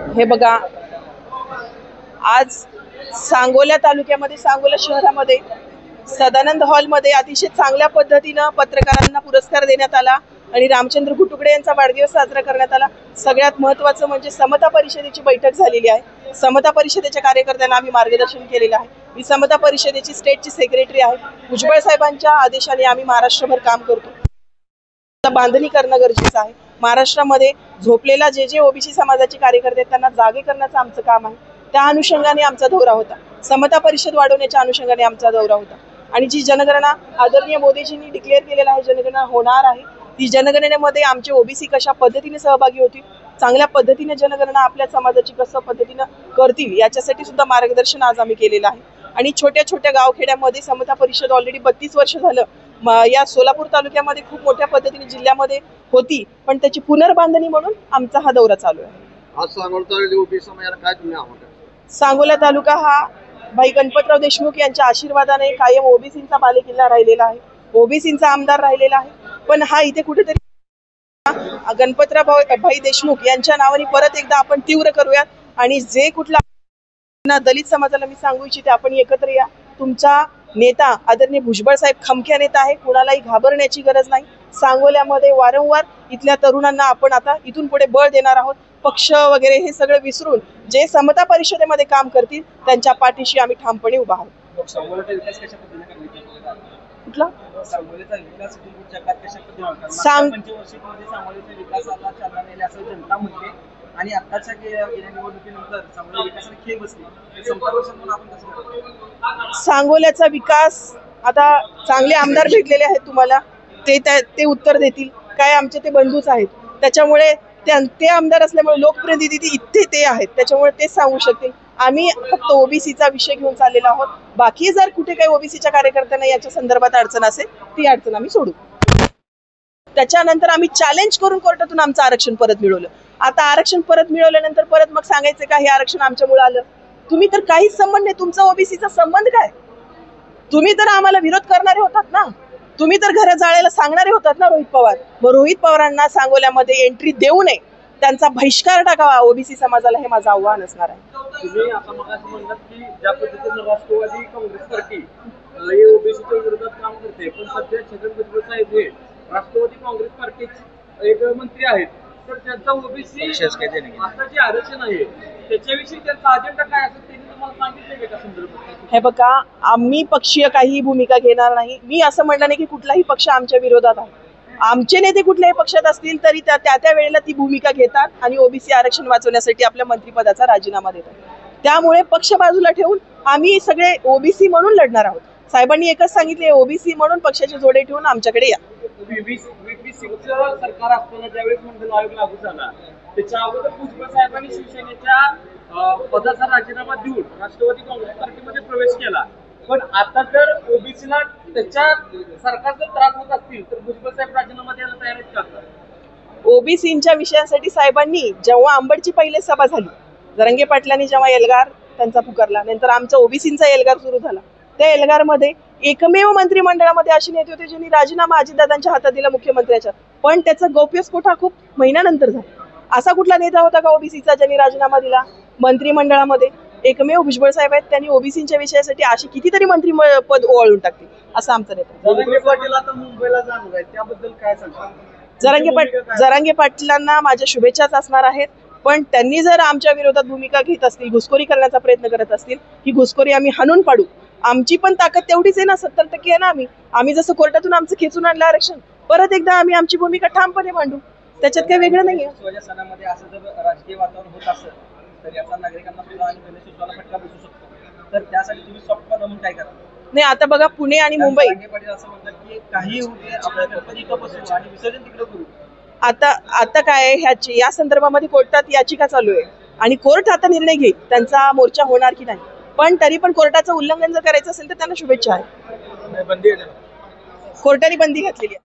हे बघा, आज सांगोला तालुक्यामध्ये, सांगोला शहरामध्ये सदानंद हॉलमध्ये अतिशय चांगल्या पद्धतीनं पत्रकारांना पुरस्कार देण्यात आला आणि रामचंद्र घुटुकडे यांचा वाढदिवस साजरा करण्यात आला। सगळ्यात महत्त्वाचं म्हणजे समता परिषदेची बैठक झालेली आहे। समता परिषदेच्या कार्यकर्त्यांना आम्ही मार्गदर्शन केलेलं आहे। मी समता परिषदेची स्टेटची सेक्रेटरी आहे। भुजबळ साहेबांच्या आदेशाने आम्ही महाराष्ट्रभर काम करतो। बांधणी करणं गरजेचं आहे। महाराष्ट्रामध्ये झोपलेला जे ओबीसी समाजाचे कार्यकर्ते आहेत त्यांना जागे करण्याचं आमचं काम आहे। त्या अनुषंगाने आमचा दौरा होता। समता परिषद वाढवण्याच्या अनुषंगाने आमचा दौरा होता आणि जी जनगणना आदरणीय मोदीजींनी डिक्लेअर केलेला आहे, जनगणना होणार आहे, ती जनगणनेमध्ये आमचे ओबीसी कशा पद्धतीने सहभागी होतील, चांगल्या पद्धतीने जनगणना आपल्या समाजाची कसं पद्धतीने करतील याच्यासाठी सुद्धा मार्गदर्शन आज आम्ही केलेलं आहे। आणि छोट्या छोट्या गावखेड्यामध्ये समता परिषद ऑलरेडी 32 वर्ष झालं या सोलापूर तालुक्यामध्ये खूप मोठ्या पद्धतीने जिल्ह्यामध्ये होती, पण त्याची पुनर्बांधणी म्हणून आमचा हा दौरा चालू आहे। सांगोला तालुका हा भाई गणपतराव देशमुख यांच्या आशीर्वादाने कायम ओबीसींचा बालेकिल्ला राहिलेला आहे, ओबीसींचा आमदार राहिलेला आहे। पण हा इथे कुठेतरी गणपतराव भाई देशमुख यांच्या नावाने परत एकदा आपण तीव्र करूयात आणि जे कुठला दलित समाजाला मी सांगू इच्छिते, आपण एकत्र या। तुमचा नेता आदरणीय भुजबळ साहेब खमक्या नेता आहे, कुणालाही घाबरण्याची गरज नाही। सांगोल्यामध्ये वारंवार इथल्या तरुणांना आपण आता इथून पुढे बळ देणार आहोत। पक्ष वगैरे हे सगळं विसरून जे समता परिषदेमध्ये काम करतील त्यांच्या पाठीशी आम्ही ठामपणे उभा आहोत। कुठला आणि आताच्या निवडणुकीनंतर चांगल्या विकासाला खेळ बसली, सांगोल्याचा विकास आता चांगले आमदार भेटलेले आहेत तुम्हाला, ते उत्तर देतील। काय आमचे ते बंधूच आहेत, त्याच्यामुळे ते आमदार असल्यामुळे लोकप्रतिनिधी इथे ते आहेत, त्याच्यामुळे ते सांगू शकतील। आम्ही फक्त ओबीसीचा विषय घेऊन चाललेलो आहोत। बाकी जर कुठे काही ओबीसीच्या कार्यकर्त्यांना याच्या संदर्भात अडचण असेल ती अडचण आम्ही सोडू। त्याच्यानंतर आम्ही चॅलेंज करून कोर्टातून आमचं आरक्षण परत मिळवलं। आता आरक्षण परत मिळवल्यानंतर परत मग सांगायचं का हे आरक्षण आमच्यामुळे आलं? तुम्ही तर काहीच संबंध नाही, तुमचा ओबीसीचा संबंध काय? तुम्ही तर आम्हाला विरोध करणारे होतात ना, तुम्ही तर घर जाळायला सांगणारे होतात ना रोहित पवार। मग रोहित पवारांना सांगोल्यामध्ये एंट्री देऊ नये, त्यांचा बहिष्कार टाकावा ओबीसी समाजाला, हे माझं आव्हान असणार आहे। तुम्ही आता मगाशी म्हणलात की ज्या पद्धतीने राष्ट्रवादी काँग्रेस पार्टी ओबीसीच्या विरोधात काम करते, पण सध्या छगन भुजबळ साहेब हे राष्ट्रवादी काँग्रेस पार्टीचे एक मंत्री आहेत, तर त्यांचा ओबीसी आता जे आरक्षण आहे त्याच्याविषयी त्यांचा अजेंडा काय असेल त्यांनी तुम्हाला सांगितले का संदर्भात? हे बघा, आम्ही पक्षीय काही भूमिका घेणार नाही। मी असं म्हणलं नाही की कुठलाही पक्ष आमच्या विरोधात आहे। आमचे नेते कुठल्याही पक्षात असतील तरी त्या वेळेला ती भूमिका घेतात आणि ओबीसी आरक्षण वाचवण्यासाठी आपल्या मंत्रिपदाचा राजीनामा देतात। त्यामुळे पक्ष बाजूला ठेवून आम्ही सगळे ओबीसी म्हणून लढणार आहोत। साहेबांनी एकच सांगितले, ओबीसी म्हणून पक्षाचे जोडे ठेवून आमच्याकडे या। सरकार असताना ज्यावेळेस मंडल आयोग लागू झाला त्याच्या अगोदर भुजबळ साहेबांनी शिवसेनेच्या पदाचा राजीनामा देऊन राष्ट्रवादी काँग्रेस पार्टीमध्ये प्रवेश केला, पण आता जर ओबीसीला त्याच्या सरकार जर त्रास होत असतील तर भुजबळ साहेब राजीनामा द्यायला तयार आहेत का? ओबीसीच्या विषयासाठी साहेबांनी जेव्हा अंबडची पहिली सभा झाली, जरांगे पाटलांनी जेव्हा एल्गार त्यांचा पुकारला, नंतर आमचा ओबीसीचा एल्गार सुरू झाला, त्या एल्गारमध्ये एकमेव मंत्रिमंडळामध्ये असे नेते होते ज्यांनी राजीनामा अजितदादांच्या हातात दिला मुख्यमंत्र्याच्या, पण त्याचा गौप्यस्फोट हा खूप महिन्यानंतर झाला। असा कुठला नेता होता का ओबीसीचा ज्यांनी राजीनामा दिला? मंत्रिमंडळामध्ये एकमेव भुजबळ साहेब आहेत, त्यांनी ओबीसीच्या विषयासाठी अशी कितीतरी मंत्री पद ओवाळून टाकतील, असं आमचं नेता। जरांगे पाटील आता मुंबईला जाणार आहेत, त्याबद्दल काय सांगता? जरांगे पाटलांना माझ्या शुभेच्छाच असणार आहेत, पण त्यांनी जर आमच्या विरोधात भूमिका घेत असतील, घुसखोरी करण्याचा प्रयत्न करत असतील, ही घुसखोरी आम्ही हाणून पाडू। आमची पण ताकद तेवढीच आहे ना, 70% आहे ना। आम्ही जसं कोर्टातून आमचं खेचून आणलं आरक्षण, परत एकदा आम्ही आमची भूमिका ठामपणे मांडू, त्याच्यात काही वेगळं नाहीये। सणामध्ये असं जर राजकीय वातावरण होत असेल तर याचा नागरिकांना सुद्धा आणि गणेशोत्सवाला फटका बसू शकतो, तर त्यासाठी तुम्ही सॉफ्ट कॉर्नर म्हणून काय करा? नाही, आता बघा, पुणे आणि मुंबई असं म्हणतात की काही होते आपल्या गणपती इथं बसू आणि विसर्जन तिकडे करू। आता काय ह्याची या संदर्भामध्ये कोर्टात याचिका चालू आहे आणि कोर्ट आता निर्णय घेईल त्यांचा मोर्चा होणार की नाही, पण तरी पण कोर्टाचं उल्लंघन जर करायचं असेल तर त्यांना शुभेच्छा आहे। कोर्टाने बंदी घातलेली आहे।